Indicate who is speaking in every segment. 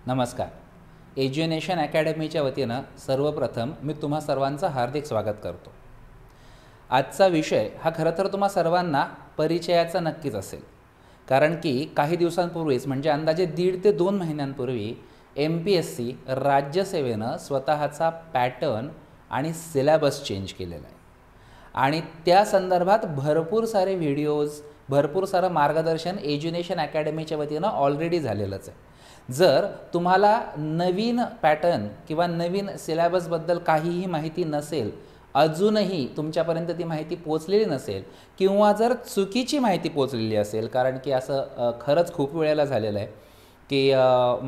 Speaker 1: नमस्कार. एज्युनेशन अकॅडमीच्या वतीनं सर्वप्रथम मी तुम्हा सर्वांचं हार्दिक स्वागत करतो. आजचा विषय हा खरं तर तुम्हा सर्वांना परिचयाचा नक्कीच असेल, कारण की काही दिवसांपूर्वीच म्हणजे अंदाजे 1.5 ते 2 महिन्यांपूर्वी MPSC राज्यसेवेनं स्वतःचा पॅटर्न आणि सिलेबस चेंज केलेला आहे आणि त्या संदर्भात भरपूर सारे व्हिडिओज, भरपूर सारं मार्गदर्शन एज्युनेशन अकॅडमीच्या वतीनं ऑलरेडी झालेलंच आहे. जर तुम्हाला नवीन पॅटर्न किंवा नवीन सिलेबसबद्दल काहीही माहिती नसेल, अजूनही तुमच्यापर्यंत ती माहिती पोचलेली नसेल किंवा जर चुकीची माहिती पोचलेली असेल, कारण की असं खरंच खूप वेळेला झालेलं आहे की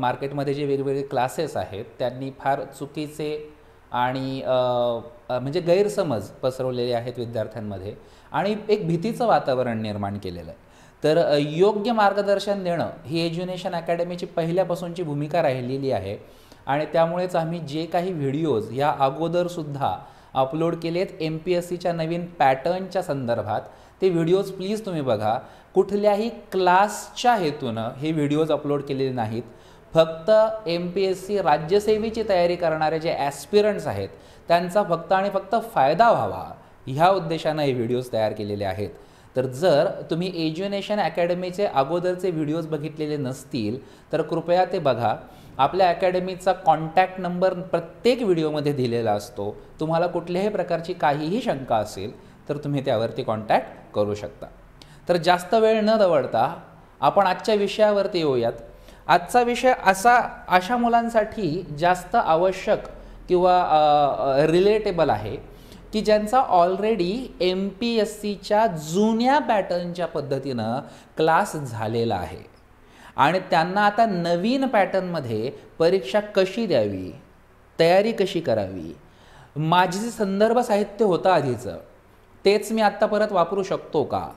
Speaker 1: मार्केटमध्ये जे वेगवेगळे क्लासेस आहेत त्यांनी फार चुकीचे आणि म्हणजे गैरसमज पसरवलेले आहेत विद्यार्थ्यांमध्ये आणि एक भीतीचं वातावरण निर्माण केलेलं आहे. तर योग्य मार्गदर्शन देणं ही एज्युनेशन अकॅडमीची पहिल्यापासूनची भूमिका राहिलेली आहे आणि त्यामुळेच आम्ही जे काही व्हिडिओज या अगोदरसुद्धा अपलोड केलेत MPSCच्या नवीन पॅटर्नच्या संदर्भात, ते व्हिडिओज प्लीज तुम्ही बघा. कुठल्याही क्लासच्या हेतूनं हे व्हिडिओज अपलोड केलेले नाहीत. फक्त MPSC राज्यसेवेची तयारी करणारे जे ॲस्पिरंट्स आहेत त्यांचा फक्त आणि फक्त फायदा व्हावा ह्या उद्देशानं हे व्हिडिओज तयार केलेले आहेत. तर जर तुम्ही एज्युनेशन अकॅडमीचे अगोदरचे व्हिडिओज बघितलेले नसतील तर कृपया ते बघा. आपल्या अकॅडमीचा कॉन्टॅक्ट नंबर प्रत्येक व्हिडिओमध्ये दिलेला असतो. तुम्हाला कुठल्याही प्रकारची काहीही शंका असेल तर तुम्ही त्यावरती कॉन्टॅक्ट करू शकता. तर जास्त वेळ न दवडता आपण आजच्या विषयावरती येऊयात. आजचा विषय अशा मुलांसाठी जास्त आवश्यक किंवा रिलेटेबल आहे की ज्यांचा ऑलरेडी MPSCच्या जुन्या पॅटर्नच्या पद्धतीनं क्लास झालेला आहे आणि त्यांना आता नवीन पॅटर्नमध्ये परीक्षा कशी द्यावी, तयारी कशी करावी, माझे जे संदर्भ साहित्य होतं आधीचं तेच मी आत्ता परत वापरू शकतो का,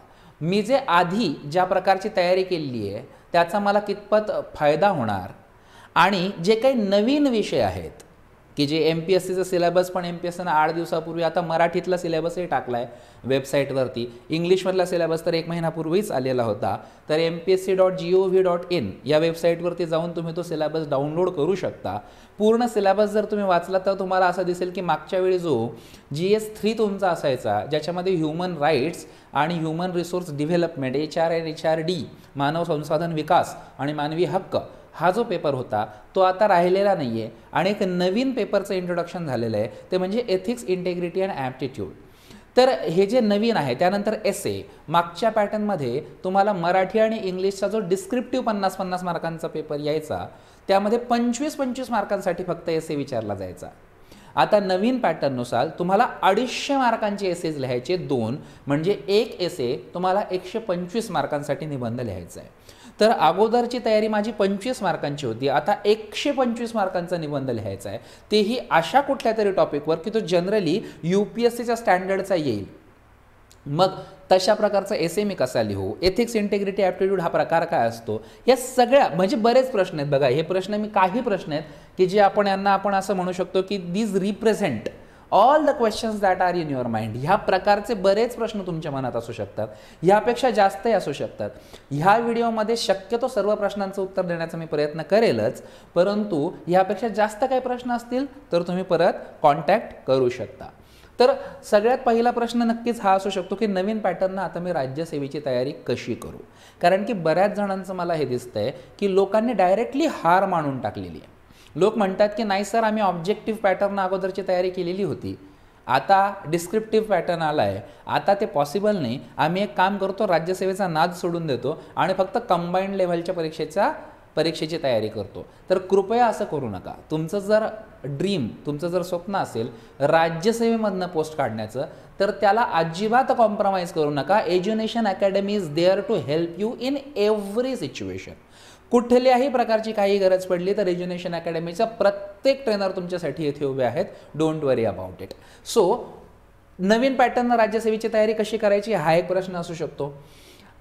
Speaker 1: मी जे आधी ज्या प्रकारची तयारी केलेली आहे त्याचा मला कितपत फायदा होणार, आणि जे काही नवीन विषय आहेत की जे MPSCचं सिलेबस पण MPSCनं 8 दिवसापूर्वी आता मराठीतला सिलेबसही टाकला आहे वेबसाईटवरती. इंग्लिशमधला सिलेबस तर 1 महिन्यापूर्वीच आलेला होता. तर mpsc.gov.in या वेबसाईटवरती जाऊन तुम्ही तो सिलेबस डाउनलोड करू शकता. पूर्ण सिलेबस जर तुम्ही वाचला तर तुम्हाला असं दिसेल की मागच्या वेळी जो GS3 तुमचा असायचा, ज्याच्यामध्ये ह्युमन राईट्स आणि ह्युमन रिसोर्स डेव्हलपमेंट HR आणि HRD मानव संसाधन विकास आणि मानवी हक्क हा जो पेपर होता तो आता राहिलेला नाही आहे आणि एक नवीन पेपरचं इंट्रोडक्शन झालेलं आहे, ते म्हणजे एथिक्स, इंटेग्रिटी अँड ॲप्टिट्यूड. तर हे जे नवीन आहे त्यानंतर एसे. मागच्या पॅटर्नमध्ये तुम्हाला मराठी आणि इंग्लिशचा जो डिस्क्रिप्टिव्ह 50-50 मार्कांचा पेपर यायचा त्यामध्ये 25-25 मार्कांसाठी फक्त एसे विचारला जायचा. आता नवीन पॅटर्ननुसार तुम्हाला 250 मार्कांचे एसेज लिहायचे 2, म्हणजे एक एसे तुम्हाला 125 मार्कांसाठी निबंध लिहायचा आहे. तर अगोदरची तयारी माझी 25 मार्कांची होती, आता 125 मार्कांचा निबंध लिहायचा आहे, तेही अशा कुठल्या तरी टॉपिकवर की तो जनरली UPSCच्या स्टँडर्डचा येईल. मग तशा प्रकारचा एसे मी कसा लिहू, एथिक्स, इंटेग्रिटी, ॲप्टिट्यूड हा प्रकार काय असतो, या सगळ्या म्हणजे बरेच प्रश्न आहेत. बघा, हे प्रश्न मी काही प्रश्न आहेत की जे आपण असं म्हणू शकतो की these represent all the questions that are in your mind. ह्या प्रकारचे बरेच प्रश्न तुमच्या मनात असू शकतात, ह्यापेक्षा जास्तही असू शकतात. ह्या व्हिडिओमध्ये शक्यतो सर्व प्रश्नांचं उत्तर देण्याचा मी प्रयत्न करेलच, परंतु ह्यापेक्षा जास्त काही प्रश्न असतील तर तुम्ही परत कॉन्टॅक्ट करू शकता. तर सगळ्यात पहिला प्रश्न नक्कीच हा असू शकतो की नवीन पॅटर्ननं आता मी राज्यसेवेची तयारी कशी करू. कारण की बऱ्याच जणांचं मला हे दिसतंय की लोकांनी डायरेक्टली हार मानून टाकलेली आहे. लोक म्हणतात की नाही सर, आम्ही ऑब्जेक्टिव्ह पॅटर्न अगोदरची तयारी केलेली होती, आता डिस्क्रिप्टिव्ह पॅटर्न आला आहे, आता ते पॉसिबल नाही, आम्ही एक काम करतो, राज्यसेवेचा नाद सोडून देतो आणि फक्त कंबाईंड लेव्हलच्या परीक्षेची तयारी करतो. तर कृपया असं करू नका. तुमचं जर ड्रीम, तुमचं जर स्वप्न असेल राज्यसेवेमधनं पोस्ट काढण्याचं, तर त्याला अजिबात कॉम्प्रोमाइज करू नका. Edunation Academy is there to help you in every situation. कुठल्याही प्रकारची काही गरज पडली तर एज्युनेशन अकॅडमीचा प्रत्येक ट्रेनर तुमच्यासाठी येथे उभे आहेत. Don't worry about it. So नवीन पॅटर्न राज्यसेवेची तयारी कशी करायची हा एक प्रश्न असू शकतो.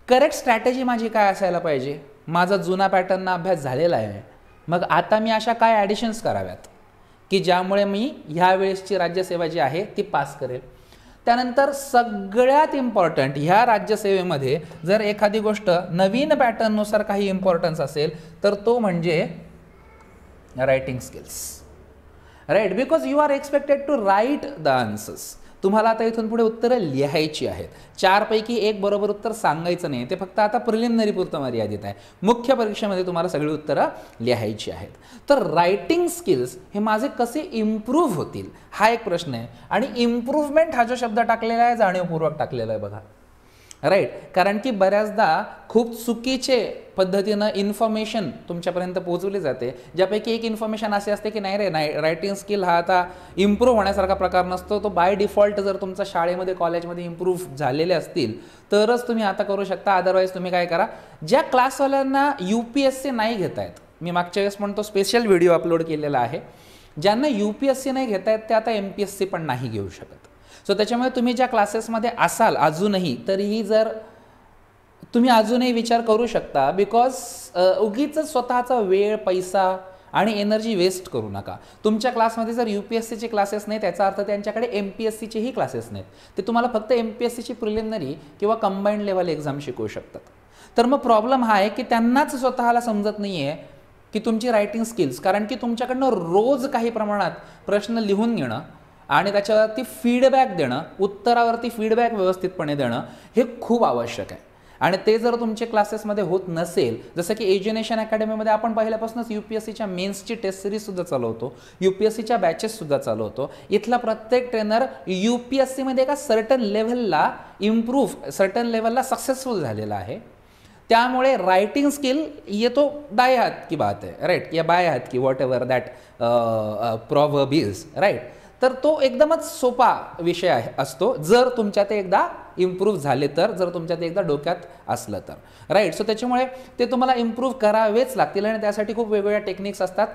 Speaker 1: करेक्ट स्ट्रॅटेजी माझी काय असायला पाहिजे. माझा जुना पॅटर्नना अभ्यास झालेला आहे, मग आता मी अशा काय ॲडिशन्स कराव्यात की ज्यामुळे मी ह्या वेळेसची राज्यसेवा जी आहे ती पास करेल. त्यानंतर सगळ्यात इम्पॉर्टंट, ह्या राज्यसेवेमध्ये जर एखादी गोष्ट नवीन पॅटर्ननुसार काही इम्पॉर्टन्स असेल तर तो म्हणजे writing skills, right, because you are expected to write the answers. तुम्हाला आता इथून पुढे उत्तरं लिहायची आहेत. 4 पैकी 1 बरोबर उत्तर सांगायचं नाही, ते फक्त आता प्रिलिमिनरी पुरतं मर्यादित आहे. मुख्य परीक्षेमध्ये तुम्हाला सगळी उत्तरं लिहायची आहेत. तर रायटिंग स्किल्स हे माझे कसे इम्प्रूव्ह होतील हा एक प्रश्न आहे. आणि इम्प्रूव्हमेंट हा जो शब्द टाकलेला आहे जाणीवपूर्वक टाकलेला आहे बघा, राईट. कारण की बऱ्याचदा खूप चुकीचे पद्धतीनं इन्फॉर्मेशन तुमच्यापर्यंत पोहोचवली जाते, ज्यापैकी एक इन्फॉर्मेशन असे असते की नाही रे, रायटिंग स्किल हा आता इम्प्रूव्ह होण्यासारखा प्रकार नसतो, तो बाय डिफॉल्ट जर तुमच्या शाळेमध्ये कॉलेजमध्ये इम्प्रूव्ह झालेले असतील तरच तुम्ही आता करू शकता. अदरवाईज तुम्ही काय करा, ज्या क्लासवाल्यांना UPSC नाही घेता येत, मी मागच्या वेळेस म्हणतो स्पेशल व्हिडिओ अपलोड केलेला आहे, ज्यांना UPSC नाही घेता येत ते आता MPSC पण नाही घेऊ शकत. सो त्याच्यामुळे तुम्ही ज्या क्लासेसमध्ये असाल अजूनही, तरीही जर तुम्ही अजूनही विचार करू शकता, बिकॉज उगीच स्वतःचा वेळ, पैसा आणि एनर्जी वेस्ट करू नका. तुमच्या क्लासमध्ये जर UPSCचे क्लासेस नाही त्याचा अर्थ त्यांच्याकडे MPSCचेही क्लासेस नाहीत, ते तुम्हाला फक्त MPSCची प्रिलिमिनरी किंवा कंबाईंड लेवल एक्झाम शिकवू शकतात. तर मग प्रॉब्लेम हा आहे की त्यांनाच स्वतःला समजत नाही आहे की तुमची रायटिंग स्किल्स, कारण की तुमच्याकडनं रोज काही प्रमाणात प्रश्न लिहून घेणं आणि त्याच्यावरती फीडबॅक देणं, उत्तरावरती फीडबॅक व्यवस्थितपणे देणं हे खूप आवश्यक आहे. आणि ते जर तुमचे क्लासेसमध्ये होत नसेल, जसं की एज्युनेशन अकॅडमीमध्ये आपण पहिल्यापासूनच UPSCच्या मेन्सची टेस्ट सिरीजसुद्धा चालवतो, UPSCच्या बॅचेससुद्धा चालवतो. इथला प्रत्येक ट्रेनर UPSCमध्ये एका सर्टन लेव्हलला इम्प्रूव्ह, सर्टन लेव्हलला सक्सेसफुल झालेला आहे. त्यामुळे रायटिंग स्किल ये तो दाएं हाथ की बात है, राईट, या बाएं हाथ की, whatever that proverb is, right. तर तो एकदमच सोपा विषय असतो जर तुमच्या ते एकदा इम्प्रूव्ह झाले तर, जर तुमच्या ते एकदा डोक्यात असलं तर, राईट. सो त्याच्यामुळे ते तुम्हाला इम्प्रूव्ह करावेच लागतील आणि त्यासाठी खूप वेगवेगळ्या टेक्निक्स असतात.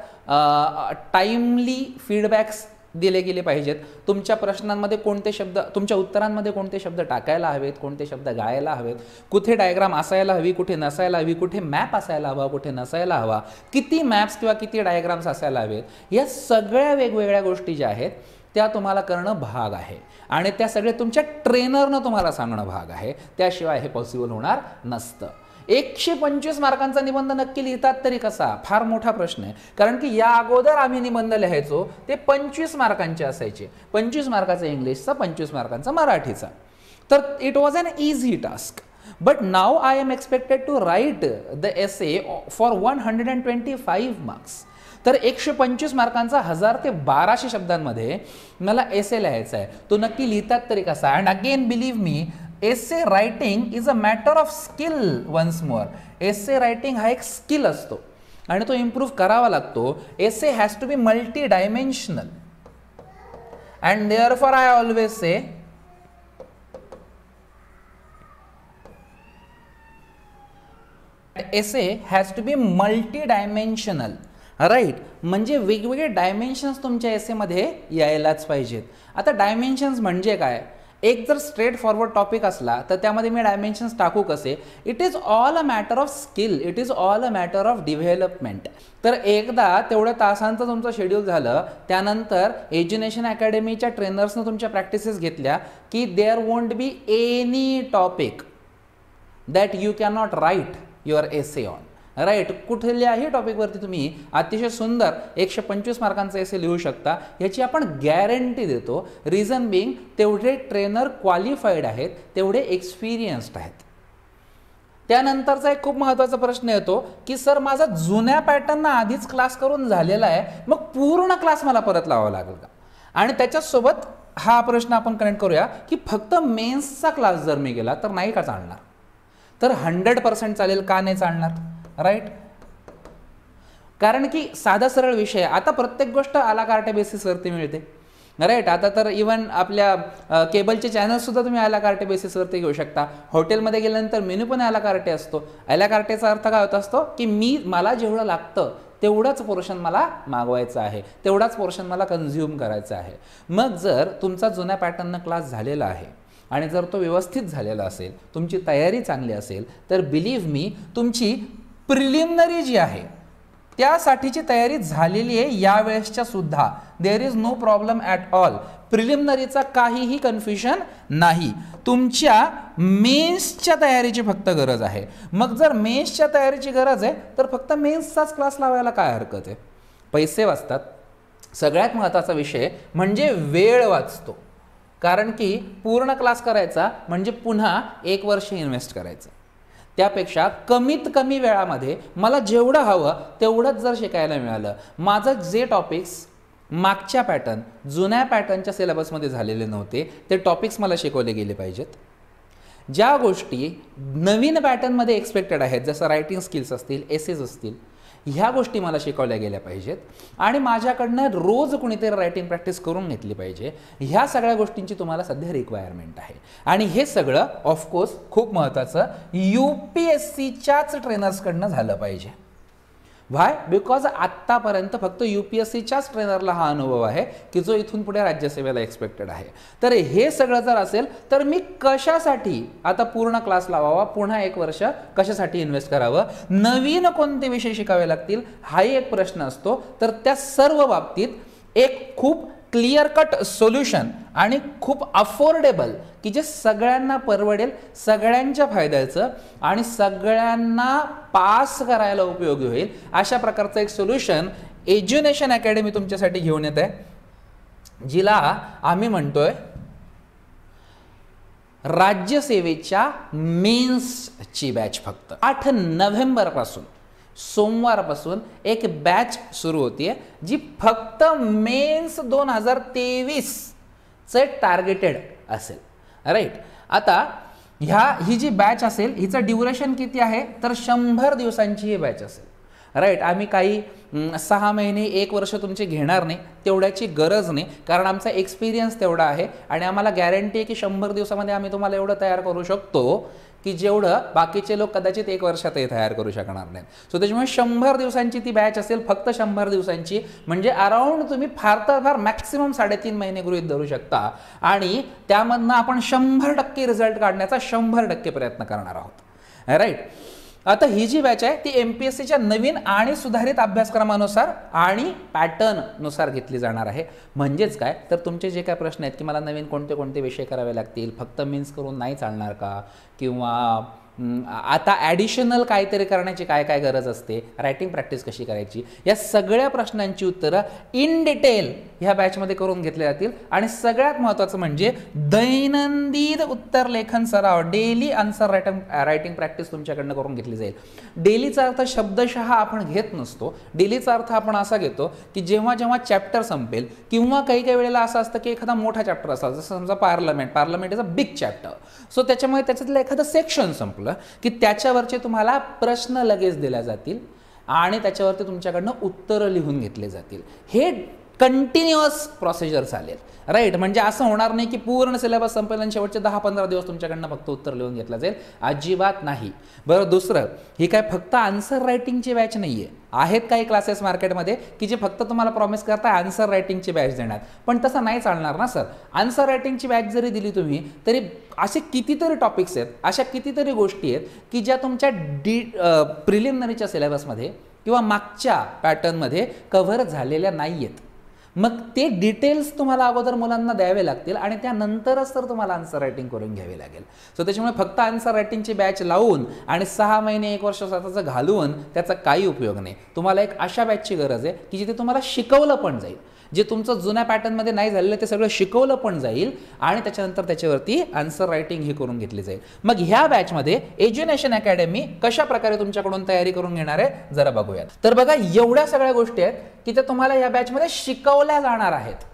Speaker 1: टाईमली फीडबॅक्स दिले गेले पाहिजेत. तुमच्या प्रश्नांमध्ये कोणते शब्द, तुमच्या उत्तरांमध्ये कोणते शब्द टाकायला हवेत, कोणते शब्द गायला हवेत, कुठे डायग्राम असायला हवी, कुठे नसायला हवी, कुठे मॅप असायला हवा, कुठे नसायला हवा, किती मॅप्स किंवा किती डायग्राम्स असायला हवेत, या सगळ्या वेगवेगळ्या गोष्टी ज्या आहेत त्या तुम्हाला करणं भाग आहे. आणि त्या सगळे तुमच्या ट्रेनरनं तुम्हाला सांगणं भाग आहे, त्याशिवाय हे पॉसिबल होणार नसतं. 125 मार्कांचा निबंध नक्की लिहितात तरी कसा, फार मोठा प्रश्न आहे. कारण की या अगोदर आम्ही निबंध लिहायचो ते 25 मार्कांचे असायचे, 25 मार्काचा इंग्लिशचा, 25 मार्कांचा मराठीचा. तर it was an easy task. But now I am expected to write the essay for 125 marks. तर 125 मार्कांचा 1000 ते 1200 शब्दांमध्ये मला एसे लिहायचा आहे, तो नक्की लिहितात तरी कसा. And again believe me, essay writing is a matter of skill. Once more, essay writing हा एक स्किल असतो आणि तो इम्प्रूव्ह करावा लागतो. Essay has to be multi dimensional and therefore I always say essay has to be multi dimensional, right. म्हणजे वेगवेगळे dimensions तुमच्या एसेमध्ये यायलाच पाहिजेत. आता डायमेन्शन्स म्हणजे काय, एक जर स्ट्रेट फॉरवर्ड टॉपिक असला तर त्यामध्ये मी डायमेन्शन्स टाकू कसे. It is all a matter of skill, it is all a matter of development. तर एकदा तेवढ्या तासांचं तुमचं शेड्यूल झालं, त्यानंतर एज्युनेशन अकॅडमीच्या ट्रेनर्सनं तुमच्या प्रॅक्टिसेस घेतल्या की there won't be any topic that you can not write your essay on, right. कुठल्याही टॉपिकवरती तुम्ही अतिशय सुंदर 125 मार्कांचा एसे लिहू शकता, याची आपण गॅरंटी देतो. रिझन बिंग, तेवढे ट्रेनर क्वालिफाईड आहेत, तेवढे एक्सपिरियन्स्ड आहेत. त्यानंतरचा एक खूप महत्त्वाचा प्रश्न येतो की सर माझा जुन्या पॅटर्नना आधीच क्लास करून झालेला आहे, मग पूर्ण क्लास मला परत लावावा लागेल का. आणि त्याच्यासोबत हा प्रश्न आपण कनेक्ट करूया की फक्त मेन्सचा क्लास जर मी गेला तर नाही का चालणार. तर 100% चालेल, का नाही चालणार, राईट. कारण की साधा सरळ विषय, आता प्रत्येक गोष्ट आला कार्टे बेसिसवरती मिळते, राईट. आता तर इवन आपल्या केबलचे चॅनल्ससुद्धा तुम्ही आला कार्टे बेसिसवरती घेऊ शकता. हॉटेलमध्ये गेल्यानंतर मेन्यू पण आला कार्टे असतो. आला कार्टेचा अर्थ काय होत असतो की मला जेवढं लागतं तेवढाच पोर्शन मला मागवायचं आहे, तेवढाच पोर्शन मला कन्झ्युम करायचं आहे. मग जर तुमचा जुन्या पॅटर्ननं क्लास झालेला आहे आणि जर तो व्यवस्थित झालेला असेल, तुमची तयारी चांगली असेल, तर बिलीव्ह मी, तुमची प्रिलिमिनरी जी आहे त्यासाठीची तयारी झालेली आहे यावेळेसच्या सुद्धा. There is no problem at all. प्रिलिमिनरीचा काहीही कन्फ्युजन नाही. तुमच्या मेन्सच्या तयारीची फक्त गरज आहे. मग जर मेन्सच्या तयारीची गरज आहे तर फक्त मेन्सचाच क्लास लावायला काय हरकत आहे. पैसे वाचतात, सगळ्यात महत्त्वाचा विषय म्हणजे वेळ वाचतो. कारण की पूर्ण क्लास करायचा म्हणजे पुन्हा 1 वर्ष इन्व्हेस्ट करायचं. त्यापेक्षा कमीत कमी वेळामध्ये मला जेवढं हवं तेवढंच जर शिकायला मिळालं, माझं जे टॉपिक्स मागच्या पॅटर्न जुन्या पॅटर्नच्या सिलेबसमध्ये झालेले नव्हते ते टॉपिक्स मला शिकवले गेले पाहिजेत. ज्या गोष्टी नवीन पॅटर्नमध्ये एक्सपेक्टेड आहेत, जसं रायटिंग स्किल्स असतील, एसेज असतील, ह्या गोष्टी मला शिकवल्या गेल्या पाहिजेत आणि माझ्याकडनं रोज कुणीतरी रायटिंग प्रॅक्टिस करून घेतली पाहिजे. ह्या सगळ्या गोष्टींची तुम्हाला सध्या रिक्वायरमेंट आहे आणि हे सगळं ऑफकोर्स खूप महत्त्वाचं UPSCच्याच ट्रेनर्सकडनं झालं पाहिजे. व्हाय? बिकॉज आत्तापर्यंत फक्त UPSCच्याच ट्रेनरला हा अनुभव आहे की जो इथून पुढे राज्यसेवेला एक्सपेक्टेड आहे. तर हे सगळं जर असेल तर मी कशासाठी आता पूर्ण क्लास लावावा, पुन्हा 1 वर्ष कशासाठी इन्व्हेस्ट करावं, नवीन कोणते विषय शिकावे लागतील हाही एक प्रश्न असतो. तर त्या सर्व बाबतीत एक खूप क्लिअर कट सोल्युशन आणि खूप अफोर्डेबल की जे सगळ्यांना परवडेल, सगळ्यांच्या फायद्याचं आणि सगळ्यांना पास करायला उपयोगी होईल अशा प्रकारचं एक सोल्युशन एज्युनेशन अकॅडमी तुमच्यासाठी घेऊन येत आहे, जिला आम्ही म्हणतोय राज्यसेवेच्या मेन्सची बॅच. फक्त 8 नोव्हेंबरपासून सोमवारपासून एक बॅच सुरू होतीये जी फक्त मेन्स 2023चे टार्गेटेड असेल. राईट? आता ही जी बॅच असेल हिचं ड्युरेशन किती आहे तर 100 दिवसांची ही बॅच असेल. राईट? आम्ही काही 6 महिने 1 वर्ष तुमचे घेणार नाही, तेवढ्याची गरज नाही, कारण आमचा एक्सपिरियन्स तेवढा आहे आणि आम्हाला गॅरंटी आहे की 100 दिवसामध्ये आम्ही तुम्हाला एवढं तयार करू शकतो की जेवढं बाकीचे लोक कदाचित 1 वर्षातही तयार करू शकणार नाहीत. सो त्याच्यामुळे 100 दिवसांची ती बॅच असेल, फक्त 100 दिवसांची, म्हणजे अराउंड तुम्ही फार तर फार मॅक्सिमम 3.5 महिने गृहीत धरू शकता आणि त्यामधनं आपण 100% रिझल्ट काढण्याचा 100% प्रयत्न करणार आहोत. राईट? आता ही जी बॅच आहे ती MPSCच्या नवीन आणि सुधारित अभ्यासक्रमानुसार आणि पॅटर्ननुसार घेतली जाणार आहे. म्हणजेच काय तर तुमचे जे काय प्रश्न आहेत की मला नवीन कोणते कोणते विषय करावे लागतील, फक्त मीन्स करून नाही चालणार का, किंवा आता ॲडिशनल काहीतरी करण्याची काय काय गरज असते, रायटिंग प्रॅक्टिस कशी करायची, या सगळ्या प्रश्नांची उत्तरं इन डिटेल ह्या बॅचमध्ये करून घेतले जातील. आणि सगळ्यात महत्त्वाचं म्हणजे दैनंदिन उत्तर लेखन सराव, डेली आन्सर रायटिंग प्रॅक्टिस तुमच्याकडनं करून घेतली जाईल. डेलीचा अर्थ शब्दशः आपण घेत नसतो. डेलीचा अर्थ आपण असा घेतो की जेव्हा जेव्हा चॅप्टर संपेल किंवा काही काही वेळेला असं असतं की एखादा मोठा चॅप्टर असतो, जसं समजा parliament is a big chapter, so त्याच्यामुळे त्याच्यातलं एखादं सेक्शन संपलं की त्याच्यावरचे तुम्हाला प्रश्न लगेच दिले जातील आणि त्याच्यावरती तुमच्याकडनं उत्तरं लिहून घेतले जातील. हे कंटिन्युअस प्रोसिजर चालेल. राईट? म्हणजे असं होणार नाही की पूर्ण सिलेबस संपेल आणि शेवटचे 10-15 दिवस तुमच्याकडनं फक्त उत्तर लिहून घेतलं जाईल. अजिबात नाही. बरं, दुसरं, ही काय फक्त आन्सर रायटिंगची बॅच नाही आहे. आहेत काही क्लासेस मार्केटमध्ये की जे फक्त तुम्हाला प्रॉमिस करताय आन्सर रायटिंगची बॅच देणार, पण तसं नाही चालणार ना सर. आन्सर रायटिंगची बॅच जरी दिली तुम्ही तरी असे कितीतरी टॉपिक्स आहेत, अशा कितीतरी गोष्टी आहेत की ज्या तुमच्या प्रिलिमिनरीच्या सिलेबसमध्ये किंवा मागच्या पॅटर्नमध्ये कव्हर झालेल्या नाही आहेत. मग ते डिटेल्स तुम्हाला अगोदर मुलांना द्यावे लागतील आणि त्यानंतरच तर तुम्हाला आन्सर रायटिंग करून घ्यावी लागेल. सो त्याच्यामुळे फक्त आन्सर रायटिंगची बॅच लावून आणि 6 महिने 1 वर्ष स्वतःचं घालवून त्याचा काही उपयोग नाही. तुम्हाला एक अशा बॅचची गरज आहे की जिथे तुम्हाला शिकवलं पण जाईल, जे तुमचं जुन्या पॅटर्नमध्ये नाही झालेलं ते सगळं शिकवलं पण जाईल आणि त्याच्यानंतर त्याच्यावरती आन्सर रायटिंग हे करून घेतली जाईल. मग ह्या बॅचमध्ये एज्युनेशन अकॅडमी कशा प्रकारे तुमच्याकडून तयारी करून घेणार आहे जरा बघूयात. तर बघा, एवढ्या सगळ्या गोष्टी आहेत की त्या तुम्हाला या बॅचमध्ये शिकवल्या जाणार आहेत.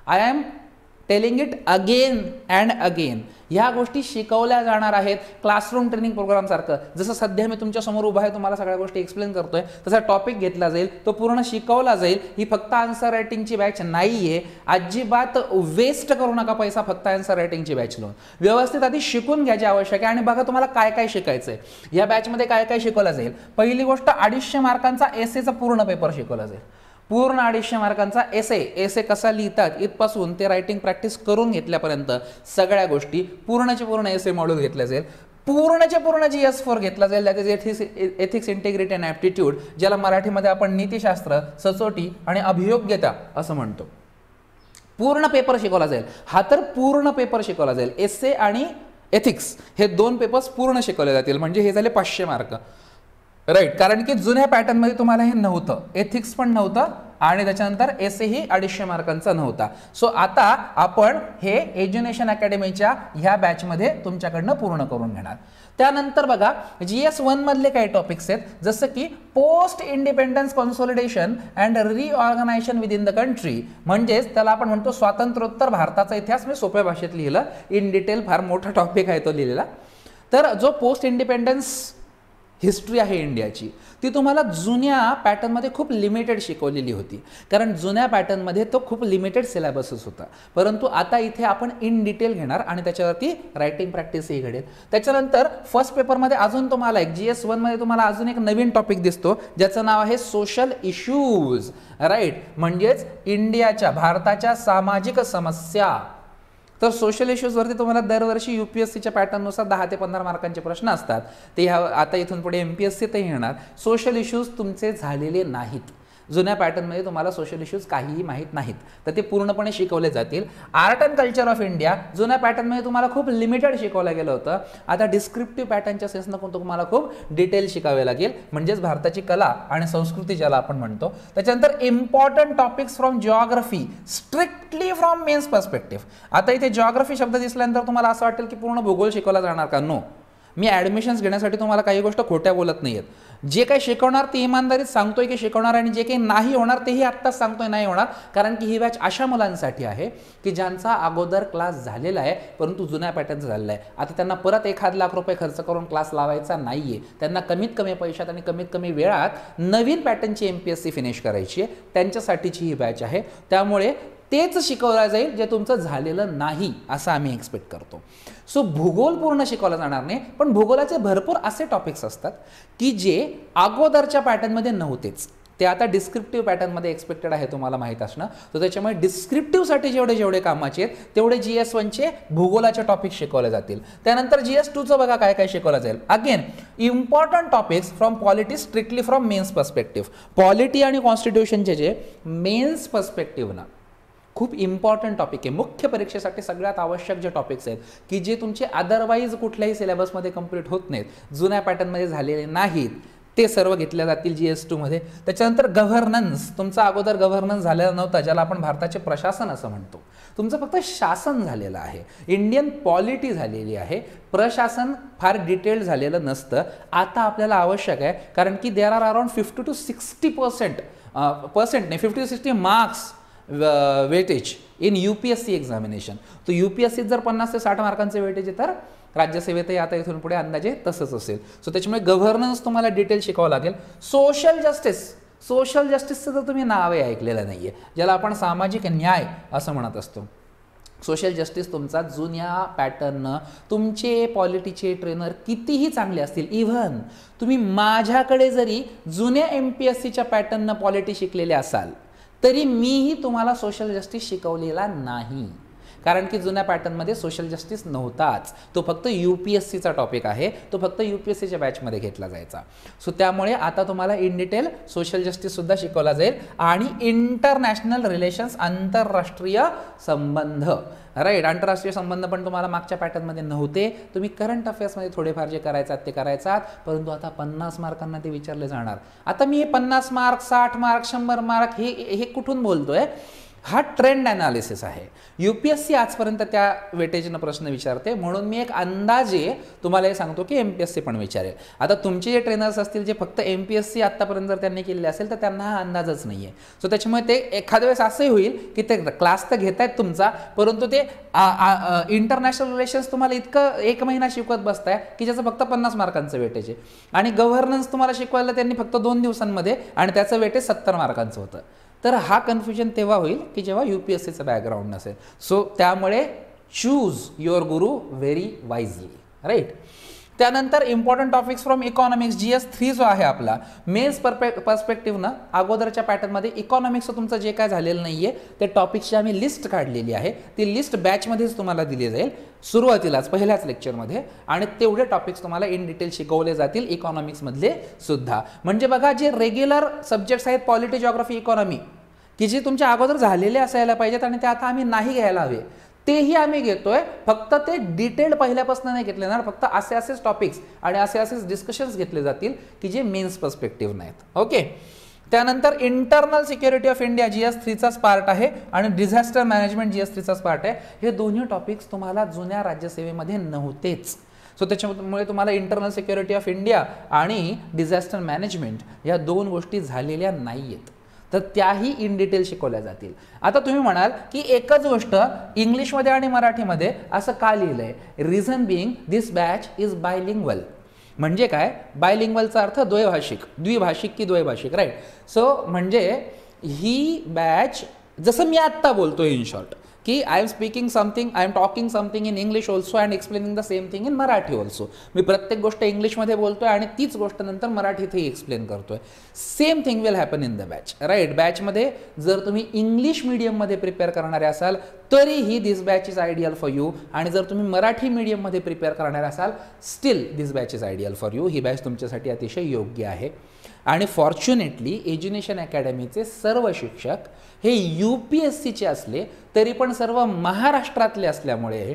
Speaker 1: I am telling it again and again. ह्या गोष्टी शिकवल्या जाणार आहेत. क्लासरूम ट्रेनिंग प्रोग्राम सारखं, जसं सध्या मी तुमच्या समोर उभा आहे तुम्हाला सगळ्या गोष्टी एक्सप्लेन करतोय, तसा टॉपिक घेतला जाईल, तो पूर्ण शिकवला जाईल. ही फक्त आन्सर रायटिंगची बॅच नाहीये. अजिबात वेस्ट करू नका पैसा फक्त आन्सर रायटिंगची बॅच लावून. व्यवस्थित आधी शिकून घ्यायची आवश्यक आहे आणि बघा तुम्हाला काय काय शिकायचंय. या बॅचमध्ये काय काय शिकवलं जाईल. पहिली गोष्ट, 250 मार्कांचा एसेचा पूर्ण पेपर शिकवला जाईल. पूर्ण 250 मार्कांचा एसे कसा लिहितात इथपासून ते रायटिंग प्रॅक्टिस करून घेतल्यापर्यंत सगळ्या गोष्टी पूर्णचे पूर्ण एसे मॉड्यूल घेतल्या जाईल. पूर्णचे पूर्ण GS4 घेतला जाईल, that is ethics, integrity and aptitude, ज्याला मराठीमध्ये आपण नीतिशास्त्र, सचोटी आणि अभियोग्यता असं म्हणतो. पूर्ण पेपर शिकवला जाईल. हा तर पूर्ण पेपर शिकवला जाईल. एसे आणि एथिक्स हे 2 पेपर्स पूर्ण शिकवले जातील. म्हणजे हे झाले 500 मार्क. राईट, कारण की जुन्या पॅटर्नमध्ये तुम्हाला हे नव्हतं, एथिक्स पण नव्हतं आणि त्याच्यानंतर एसेही 250 मार्कांचा नव्हता. सो आता आपण हे एज्युनेशन अकॅडमीच्या ह्या बॅचमध्ये तुमच्याकडनं पूर्ण करून घेणार. त्यानंतर बघा GS1 मधले काही टॉपिक्स आहेत, जसं की post independence consolidation and reorganisation within the country, म्हणजेच त्याला आपण म्हणतो स्वातंत्र्योत्तर भारताचा इतिहास. मी सोप्या भाषेत लिहिलं, इन डिटेल फार मोठा टॉपिक आहे तो लिहिलेला. तर जो पोस्ट इंडिपेंडन्स हिस्ट्री आहे इंडियाची, ती तुम्हाला जुन्या पॅटर्नमध्ये खूप लिमिटेड शिकवलेली होती, कारण जुन्या पॅटर्नमध्ये तो खूप लिमिटेड सिलेबसच होता. परंतु आता इथे आपण इन डिटेल घेणार आणि त्याच्यावरती रायटिंग प्रॅक्टिसही घडेल. त्याच्यानंतर फर्स्ट पेपरमध्ये अजून तुम्हाला एक GS1 मध्ये तुम्हाला अजून एक नवीन टॉपिक दिसतो, ज्याचं नाव आहे सोशल इश्यूज. राईट, म्हणजेच इंडियाच्या, भारताच्या सामाजिक समस्या. तर सोशल इश्यूजवरती तुम्हाला दरवर्षी UPSCच्या पॅटर्ननुसार 10 ते 15 मार्कांचे प्रश्न असतात. ते आता इथून पुढे MPSCतही येणार. सोशल इश्यूज तुमचे झालेले नाहीत. जुन्या पॅटर्नमध्ये तुम्हाला सोशल इश्यूज काहीही माहीत नाहीत, तर ते पूर्णपणे शिकवले जातील. Art and culture of India जुन्या पॅटर्नमध्ये तुम्हाला खूप लिमिटेड शिकवलं गेलं होतं. आता डिस्क्रिप्टिव्ह पॅटर्नच्या सेन्सनं तुम्हाला खूप डिटेल शिकावे लागेल, म्हणजेच भारताची कला आणि संस्कृती ज्याला आपण म्हणतो. त्याच्यानंतर important topics from geography strictly from mains perspective. आता इथे जिओग्राफी शब्द दिसल्यानंतर तुम्हाला असं वाटेल की पूर्ण भूगोल शिकवला जाणार का? नो, मी ॲडमिशन्स घेण्यासाठी तुम्हाला काही गोष्ट खोट्या बोलत नाही आहेत. जे काही शिकवणार ते इमानदारीत सांगतोय की शिकवणार, आणि जे काही नाही होणार तेही आत्ताच सांगतोय नाही होणार, कारण की ही बॅच अशा मुलांसाठी आहे की ज्यांचा अगोदर क्लास झालेला आहे परंतु जुन्या पॅटर्नचा झालेला आहे. आता त्यांना परत 1 लाख रुपये खर्च करून क्लास लावायचा नाहीये. त्यांना कमीत कमी पैशात आणि कमीत कमी वेळात नवीन पॅटर्नची MPSC फिनिश करायची आहे, त्यांच्यासाठीची ही बॅच आहे. त्यामुळे तेच शिकवलं जाईल जे तुमचं झालेलं नाही, असं आम्ही एक्सपेक्ट करतो. सो भूगोल पूर्ण शिकवला जाणार नाही, पण भूगोलाचे भरपूर असे टॉपिक्स असतात की जे अगोदरच्या पॅटर्नमध्ये नव्हतेच. ते आता डिस्क्रिप्टिव्ह पॅटर्नमध्ये एक्सपेक्टेड आहे, तुम्हाला माहीत असणं. तर त्याच्यामुळे डिस्क्रिप्टिव्हसाठी जेवढे कामाचे आहेत तेवढे GS1चे भूगोलाचे टॉपिक शिकवले जातील. त्यानंतर GS2चं बघा काय काय शिकवलं जाईल. Again important topics from polity strictly from mains perspective. Polity आणि कॉन्स्टिट्यूशनचे जे मेन्स पर्स्पेक्टिव्हनं खूप इम्पॉर्टंट टॉपिक आहे, मुख्य परीक्षेसाठी सगळ्यात आवश्यक जे टॉपिक्स आहेत की जे तुमचे अदरवाईज कुठल्याही सिलेबसमध्ये कंप्लीट होत नाहीत, जुन्या पॅटर्नमध्ये झालेले नाहीत, ते सर्व घेतल्या जातील GS2 मध्ये. त्याच्यानंतर गव्हर्नन्स, तुमचा अगोदर गव्हर्नन्स झालेला नव्हता, ज्याला आपण भारताचे प्रशासन असं म्हणतो. तुमचं फक्त शासन झालेलं आहे, इंडियन पॉलिटी झालेली आहे, प्रशासन फार डिटेल्ड झालेलं नसतं. आता आपल्याला आवश्यक आहे, कारण की देर आर अराउंड 50 to 60% नाही 50 to 60 marks weightage in UPSC examination. तो UPSC जर 50 ते 60 मार्कांचे वेटेज आहे, तर राज्यसेवेतही आता इथून पुढे अंदाजे तसंच असेल. सो त्याच्यामुळे गव्हर्नन्स तुम्हाला डिटेल शिकावं लागेल. सोशल जस्टिसचं तर तुम्ही नावही ऐकलेलं नाही आहे, ज्याला आपण सामाजिक न्याय असं म्हणत असतो. सोशल जस्टिस तुमचा जुन्या पॅटर्ननं, तुमचे पॉलिटीचे ट्रेनर कितीही चांगले असतील, इव्हन तुम्ही माझ्याकडे जरी जुन्या MPSCच्या पॅटर्ननं पॉलिटी शिकलेले असाल तरी मीही तुम्हाला सोशल जस्टिस शिकवलेला नाही, कारण की जुन्या पॅटर्नमध्ये सोशल जस्टिस नव्हताच. तो फक्त UPSCचा टॉपिक आहे, तो फक्त UPSCच्या बॅचमध्ये घेतला जायचा. सो त्यामुळे आता तुम्हाला इन डिटेल सोशल जस्टिससुद्धा शिकवला जाईल. आणि इंटरनॅशनल रिलेशन्स, आंतरराष्ट्रीय संबंध. राईट, आंतरराष्ट्रीय संबंध पण तुम्हाला मागच्या पॅटर्नमध्ये नव्हते. तुम्ही करंट अफेअर्समध्ये थोडेफार जे करायचात ते करायचात, परंतु आता 50 मार्कांना ते विचारले जाणार. आता मी 50 मार्क, 60 मार्क, 100 मार्क हे कुठून बोलतोय? हा ट्रेंड ॲनालिसिस आहे. UPSC आजपर्यंत त्या वेटेजनं प्रश्न विचारते, म्हणून मी एक अंदाजे तुम्हाला हे सांगतो की MPSC पण विचारेल. आता तुमचे जे ट्रेनर्स असतील जे फक्त MPSC आत्तापर्यंत जर त्यांनी केलेले असेल तर त्यांना हा अंदाजच नाही आहे. सो त्याच्यामुळे ते एखाद्या वेळेस असंही होईल की ते क्लास तर घेत आहेत तुमचा, परंतु ते इंटरनॅशनल रिलेशन्स तुम्हाला इतकं 1 महिना शिकवत बसताय की ज्याचं फक्त 50 मार्कांचं वेटेज आहे, आणि गव्हर्नन्स तुम्हाला शिकवायला त्यांनी फक्त 2 दिवसांमध्ये आणि त्याचं वेटेज 70 मार्कांचं होतं. तर हा कन्फ्युजन तेव्हा होईल की जेव्हा UPSCचं बॅकग्राऊंड नसेल. सो त्यामुळे choose your Guru very wisely. Right, त्यानंतर important topics from economics. GS3 जो आहे आपला मेन्स पर्स्पेक्टिव्हनं अगोदरच्या पॅटर्नमध्ये इकॉनॉमिक्सचं तुमचं जे काय झालेलं नाही आहे ते टॉपिक्सची आम्ही लिस्ट काढलेली आहे. ती लिस्ट बॅचमध्येच तुम्हाला दिली जाईल सुरुवातीलाच पहिल्याच लेक्चरमध्ये, आणि तेवढे टॉपिक्स तुम्हाला इन डिटेल शिकवले जातील इकॉनॉमिक्समधले सुद्धा. म्हणजे बघा, जे रेग्युलर सब्जेक्ट्स आहेत पॉलिटी, जिओग्राफी, इकॉनॉमी, की जे तुमच्या अगोदर झालेले असायला पाहिजेत आणि ते आता आम्ही नाही घ्यायला हवे, तेही आम्ही घेतोय, फक्त ते डिटेल पहिल्यापासून नाही घेतले ना, फक्त असे असेच टॉपिक्स आणि असे असेच डिस्कशन्स घेतले जातील की जे मेन्स पर्स्पेक्टिव्ह नाहीत. ओके. त्यानंतर इंटरनल सिक्युरिटी ऑफ इंडिया GS3चाच पार्ट आहे आणि डिझास्टर मॅनेजमेंट GS3चाच पार्ट आहे. हे दोन्ही टॉपिक्स तुम्हाला जुन्या राज्यसेवेमध्ये नव्हतेच. सो त्याच्यामुळे तुम्हाला इंटरनल सिक्युरिटी ऑफ इंडिया आणि डिझास्टर मॅनेजमेंट या दोन गोष्टी झालेल्या नाही आहेत, तर त्याही इन डिटेल शिकवल्या जातील. आता तुम्ही म्हणाल की एकच गोष्ट इंग्लिशमध्ये आणि मराठीमध्ये असं का लिहिलंय? Reason being this batch is bilingual. म्हणजे काय? बायलिंग्वलचा अर्थ द्वैभाषिक, द्विभाषिक की द्वैभाषिक, राईट. सो म्हणजे ही बॅच, जसं मी आत्ता बोलतोय इन शॉर्ट, की I am speaking something, I am talking something in English also and explaining the same thing in Marathi also. मी प्रत्येक गोष्ट इंग्लिशमध्ये बोलतोय आणि तीच गोष्ट नंतर मराठीतही एक्सप्लेन करतोय. Same thing will happen in the batch, right. बॅचमध्ये जर तुम्ही इंग्लिश मीडियममध्ये प्रिपेअर करणारे असाल तरीही this batch is ideal for you, आणि जर तुम्ही मराठी मीडियममध्ये प्रिपेअर करणारे असाल steel this batch is ideal for you. He batch तुमच्यासाठी अतिशय योग्य आहे. आणि फॉर्च्युनेटली एज्युनेशन अकॅडमीचे सर्व शिक्षक हे UPSCचे असले तरी पण सर्व महाराष्ट्रातले असल्यामुळे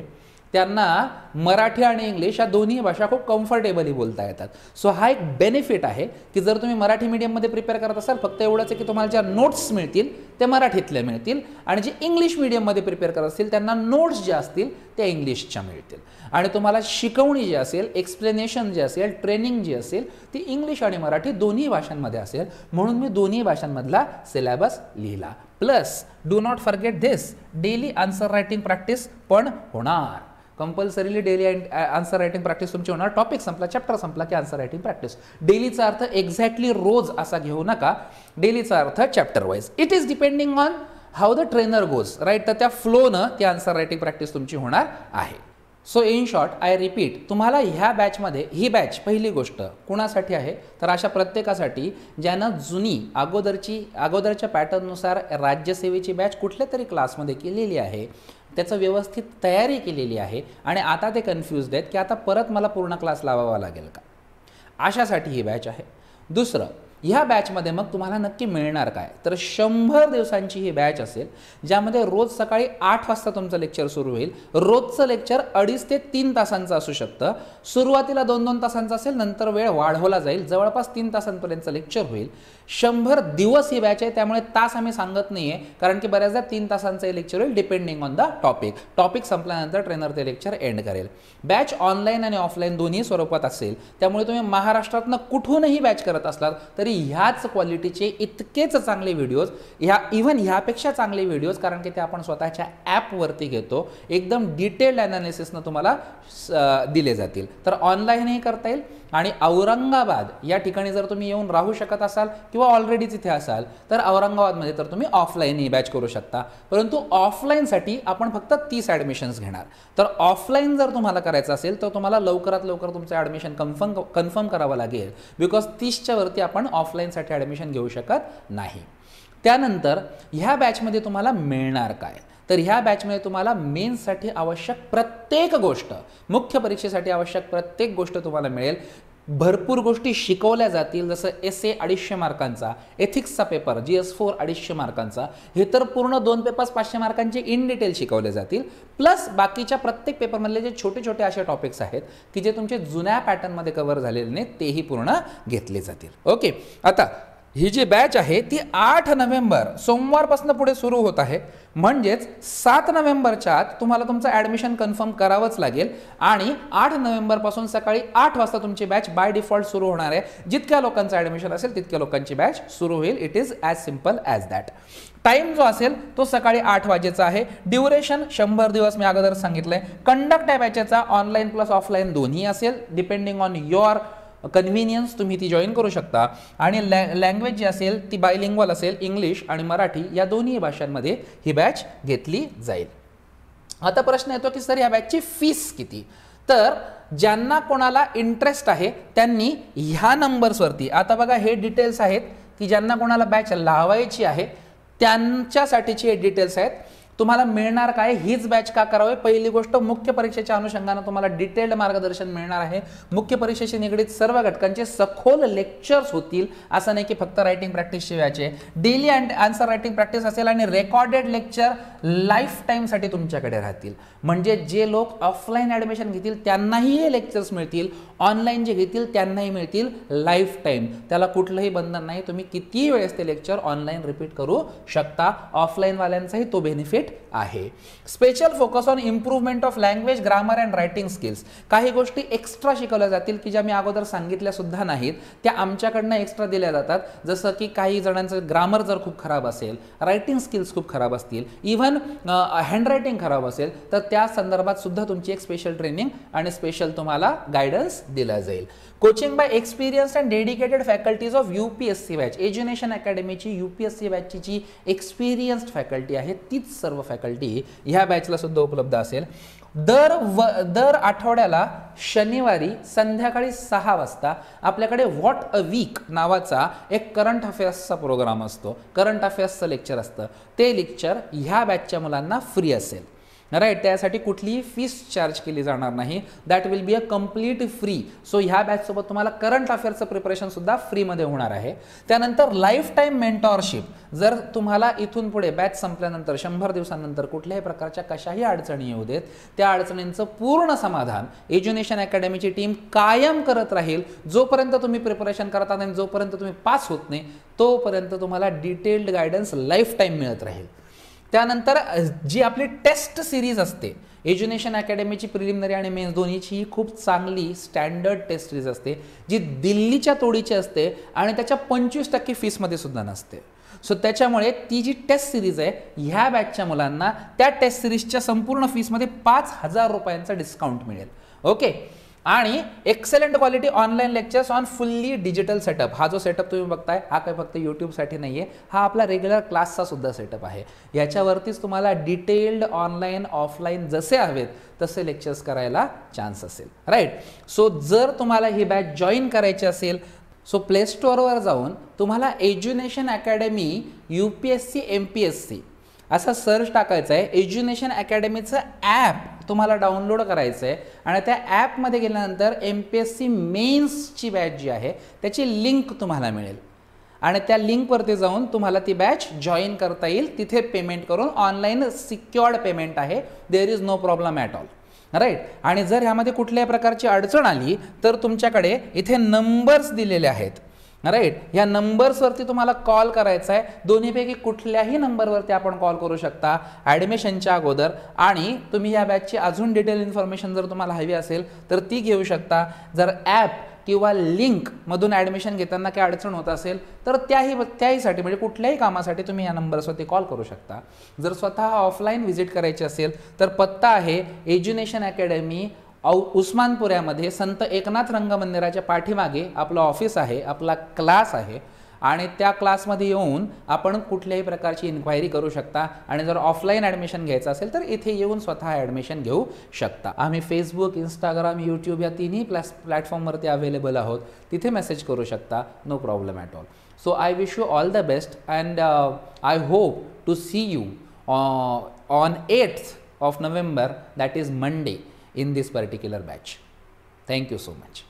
Speaker 1: त्यांना मराठी आणि इंग्लिश या दोन्ही भाषा खूप कम्फर्टेबली बोलता येतात. सो हा एक बेनिफिट आहे की जर तुम्ही मराठी मीडियममध्ये प्रिपेअर करत असाल, फक्त एवढंच आहे की तुम्हाला ज्या नोट्स मिळतील त्या मराठीतल्या मिळतील, आणि जे इंग्लिश मीडियममध्ये प्रिपेअर करत असतील त्यांना नोट्स ज्या असतील त्या इंग्लिशच्या मिळतील, आणि तुम्हाला शिकवणी जी असेल, एक्सप्लेनेशन जे असेल, ट्रेनिंग जी असेल ती इंग्लिश आणि मराठी दोन्ही भाषांमध्ये असेल. म्हणून मी दोन्ही भाषांमधला सिलेबस लिहिला. Plus do not forget this, daily answer writing practice पण होणार. Compulsorily daily answer writing practice तुमची होणार. टॉपिक संपला, चॅप्टर संपला की आन्सर रायटिंग प्रॅक्टिस. डेलीचा अर्थ एक्झॅक्टली रोज असा घेऊ नका, डेलीचा अर्थ chapter wise. It is depending on how the trainer goes, right. तर त्या फ्लोनं ती आन्सर रायटिंग प्रॅक्टिस तुमची होणार आहे. So in short I repeat, तुम्हाला ह्या बॅचमध्ये, ही बॅच पहिली गोष्ट कुणासाठी आहे तर अशा प्रत्येकासाठी ज्यानं जुनी अगोदरच्या पॅटर्ननुसार राज्यसेवेची बॅच कुठल्या तरी क्लासमध्ये केलेली आहे, त्याचं व्यवस्थित तयारी केलेली आहे आणि आता ते कन्फ्युज्ड आहेत की आता परत मला पूर्ण क्लास लावावा लागेल का, अशासाठी ही बॅच आहे. दुसरं, ह्या बॅचमध्ये मग तुम्हाला नक्की मिळणार काय तर 100 दिवसांची ही बॅच असेल, ज्यामध्ये रोज सकाळी 8 वाजता तुमचं लेक्चर सुरू होईल. रोजचं लेक्चर 2.5 ते 3 तासांचं असू शकतं. सुरुवातीला 2-2 तासांचं असेल, नंतर वेळ वाढवला जाईल, जवळपास 3 तासांपर्यंतचं लेक्चर होईल. 100 दिवस ही बॅच आहे, त्यामुळे तास आम्ही सांगत नाही आहे, कारण की बऱ्याचदा 3 तासांचं लेक्चर होईल depending on the topic. Topic संपल्यानंतर ट्रेनर ते लेक्चर एंड करेल. बॅच ऑनलाईन आणि ऑफलाईन दोन्ही स्वरूपात असेल, त्यामुळे तुम्ही महाराष्ट्रातनं कुठूनही बॅच करत असलात तरी ह्याच क्वालिटीचे इतकेच चांगले व्हिडिओज, इव्हन ह्यापेक्षा चांगले व्हिडिओज, कारण की ते आपण स्वतःच्या ॲपवरती घेतो, एकदम डिटेल्ड ॲनालिसिसनं तुम्हाला दिले जातील. तर ऑनलाईनही करता येईल, आणि औरंगाबाद या ठिकाणी जर तुम्ही येऊन राहू शकत असाल किंवा ऑलरेडी तिथे असाल तर औरंगाबादमध्ये तर तुम्ही ऑफलाईन ही बॅच करू शकता. परंतु ऑफलाईनसाठी आपण फक्त 30 ॲडमिशन्स घेणार. तर ऑफलाईन जर तुम्हाला करायचं असेल तर तुम्हाला लवकरात लवकर तुमचं ॲडमिशन कन्फर्म करावं लागेल, बिकॉज 30च्या वरती आपण ऑफलाईनसाठी ॲडमिशन घेऊ शकत नाही. त्यानंतर ह्या बॅचमध्ये तुम्हाला मिळणार काय तर ह्या बॅचमध्ये तुम्हाला मेन्ससाठी आवश्यक प्रत्येक गोष्ट, मुख्य परीक्षेसाठी आवश्यक प्रत्येक गोष्ट तुम्हाला मिळेल. भरपूर गोष्टी शिकवल्या जातील, जसं essay 250 मार्कांचा, एथिक्सचा पेपर GS4 250 मार्कांचा, हे तर पूर्ण 2 पेपर्स 500 मार्कांचे इन डिटेल शिकवले जातील. प्लस बाकीच्या प्रत्येक पेपरमधले जे छोटे छोटे असे टॉपिक्स आहेत की जे तुमचे जुन्या पॅटर्नमध्ये कव्हर झालेले नाहीत तेही पूर्ण घेतले जातील. ओके. आता ही जी बॅच आहे ती 8 नोव्हेंबर सोमवारपासून पुढे सुरू होत आहे, म्हणजेच 7 नोव्हेंबरच्या आत तुम्हाला तुमचं ॲडमिशन कन्फर्म करावंच लागेल. आणि 8 नोव्हेंबरपासून सकाळी 8 वाजता तुमची बॅच बाय डिफॉल्ट सुरू होणार आहे. जितक्या लोकांचं ॲडमिशन असेल तितक्या लोकांची बॅच सुरू होईल. It is as simple as that. Time जो असेल तो सकाळी 8 वाजेचा आहे. ड्युरेशन 100 दिवस मी अगोदर सांगितलंय. कंडक्ट या बॅचेचा ऑनलाईन प्लस ऑफलाईन दोन्ही असेल, डिपेंडिंग ऑन युअर कन्व्हिनियन्स तुम्ही ती जॉईन करू शकता. आणि लँग्वेज जी असेल ती बायलिंग्वल असेल, इंग्लिश आणि मराठी या दोन्ही भाषांमध्ये ही बॅच घेतली जाईल. आता प्रश्न येतो की सर या बॅचची फीस किती. तर ज्यांना कोणाला इंटरेस्ट आहे त्यांनी ह्या नंबर्सवरती, आता बघा हे डिटेल्स आहेत की ज्यांना कोणाला बॅच लावायची आहे त्यांच्यासाठीचे हे डिटेल्स आहेत. तुम्हाला मिळणार काय, हीच बॅच का करावी? पहिली गोष्ट, मुख्य परीक्षेच्या अनुषंगाने तुम्हाला डिटेल्ड मार्गदर्शन मिळणार आहे. मुख्य परीक्षेशी निगडीत सर्व घटकांचे सखोल लेक्चर्स होतील. असं नाही की फक्त रायटिंग प्रॅक्टिसची बॅच आहे. डेली आन्सर रायटिंग प्रॅक्टिस असेल आणि रेकॉर्डेड लेक्चर लाईफ टाईमसाठी तुमच्याकडे राहतील. म्हणजे जे लोक ऑफलाईन ॲडमिशन घेतील त्यांनाही हे लेक्चर्स मिळतील, ऑनलाईन जे घेतील त्यांनाही मिळतील लाईफ टाईम. त्याला कुठलंही बंधन नाही. तुम्ही कितीही वेळेस ते लेक्चर ऑनलाईन रिपीट करू शकता. ऑफलाईनवाल्यांचाही तो बेनिफिट आहे. Special focus on improvement of language, grammar and writing skills. काही गोष्टी एक्स्ट्रा शिकवल्या जातील की ज्या मी अगोदर सांगितल्या सुद्धा नाहीत, त्या आमच्याकडनं एक्स्ट्रा दिल्या जातात. जसं की काही जणांचं ग्रामर जर खूप खराब असेल, रायटिंग स्किल्स खूप खराब असतील, इव्हन हँडरायटिंग खराब असेल, तर त्या संदर्भात सुद्धा तुमची एक स्पेशल ट्रेनिंग आणि स्पेशल तुम्हाला गायडन्स दिला जाईल. Coaching by experience and dedicated faculties of UPSC batch. Edunation अकॅडमीची UPSC बॅचची जी एक्सपिरियन्स्ड फॅकल्टी आहे तीच सर्व फॅकल्टी ह्या बॅचला सुद्धा उपलब्ध असेल. दर आठवड्याला शनिवारी संध्याकाळी 6 वाजता आपल्याकडे व्हॉट अ वीक नावाचा एक करंट अफेअर्सचा प्रोग्राम असतो. करंट अफेअर्सचं लेक्चर असतं. ते लेक्चर ह्या बॅचच्या मुलांना फ्री असेल. राईट, त्यासाठी कुठलीही फीस चार्ज केली जाणार नाही. That will be a complete free. So ह्या बॅचसोबत तुम्हाला करंट अफेअर्सचं प्रिपरेशन सुद्धा फ्रीमध्ये होणार आहे. त्यानंतर लाईफ टाईम मेंटॉरशिप. जर तुम्हाला इथून पुढे बॅच संपल्यानंतर 100 दिवसांनंतर कुठल्याही प्रकारच्या कशाही अडचणी येऊ देत, त्या अडचणींचं पूर्ण समाधान एज्युनेशन अकॅडमीची टीम कायम करत राहील. जोपर्यंत तुम्ही प्रिपरेशन करतात आणि जोपर्यंत तुम्ही पास होत नाही तोपर्यंत तुम्हाला डिटेल्ड गायडन्स लाईफ टाईम मिळत राहील. त्यानंतर जी आपली टेस्ट सिरीज असते एज्युनेशन अकॅडमीची, प्रिलिमिनरी आणि मेन्स दोन्हीची खूप चांगली स्टँडर्ड टेस्ट सिरीज असते, जी दिल्लीच्या तोडीची असते आणि त्याच्या 25% फीसमध्ये सुद्धा नसते. सो त्याच्यामुळे ती जी टेस्ट सिरीज आहे ह्या बॅचच्या मुलांना त्या टेस्ट सिरीजच्या संपूर्ण फीसमध्ये 5,000 रुपयांचा डिस्काउंट मिळेल. ओके. आणि एक्सेलंट quality online lectures on fully digital setup. हा जो सेटअप तुम्ही बघताय हा काय फक्त यूट्यूबसाठी नाही आहे, हा आपला रेग्युलर क्लासचा सुद्धा सेटअप आहे. याच्यावरतीच तुम्हाला डिटेल्ड ऑनलाईन ऑफलाईन जसे हवेत तसे लेक्चर्स करायला चान्स असेल. राईट. सो जर तुम्हाला ही बॅच जॉईन करायची असेल सो प्ले स्टोअरवर जाऊन तुम्हाला एज्युनेशन अकॅडमी UPSC MPSC असा सर्च टाकायचं आहे. एज्युनेशन अकॅडमीचं ॲप तुम्हाला डाउनलोड करायचं आहे आणि त्या ॲपमध्ये गेल्यानंतर MPSC मेन्सची बॅच जी आहे त्याची लिंक तुम्हाला मिळेल आणि त्या लिंकवरती जाऊन तुम्हाला ती बॅच जॉईन करता येईल. तिथे पेमेंट करून ऑनलाईन सिक्युअर्ड पेमेंट आहे. There is no problem at all. Right. आणि जर ह्यामध्ये कुठल्याही प्रकारची अडचण आली तर तुमच्याकडे इथे नंबर्स दिलेले आहेत. राईट. ह्या नंबर्सवरती तुम्हाला कॉल करायचा आहे. दोन्हीपैकी कुठल्याही नंबरवरती आपण कॉल करू शकता ॲडमिशनच्या अगोदर. आणि तुम्ही या बॅचची अजून डिटेल इन्फॉर्मेशन जर तुम्हाला हवी असेल तर ती घेऊ शकता. जर ॲप किंवा लिंकमधून ॲडमिशन घेताना काही अडचण होत असेल तर त्याहीसाठी म्हणजे कुठल्याही कामासाठी तुम्ही या नंबर्सवरती कॉल करू शकता. जर स्वतः ऑफलाईन व्हिजिट करायची असेल तर पत्ता आहे एज्युनेशन अकॅडमी उस्मानपुऱ्यामध्ये संत एकनाथ रंगमंदिराच्या पाठीमागे आपलं ऑफिस आहे, आपला क्लास आहे आणि त्या क्लासमध्ये येऊन आपण कुठल्याही प्रकारची इन्क्वायरी करू शकता. आणि जर ऑफलाईन ॲडमिशन घ्यायचं असेल तर इथे येऊन स्वतः ॲडमिशन घेऊ शकता. आम्ही फेसबुक, इंस्टाग्राम, यूट्यूब या तिन्ही प्लॅटफॉर्मवरती अवेलेबल आहोत. तिथे मेसेज करू शकता. No problem at all. So I wish you all the best and I hope to see you on 8th of November, that is Monday, in this particular batch. Thank you so much.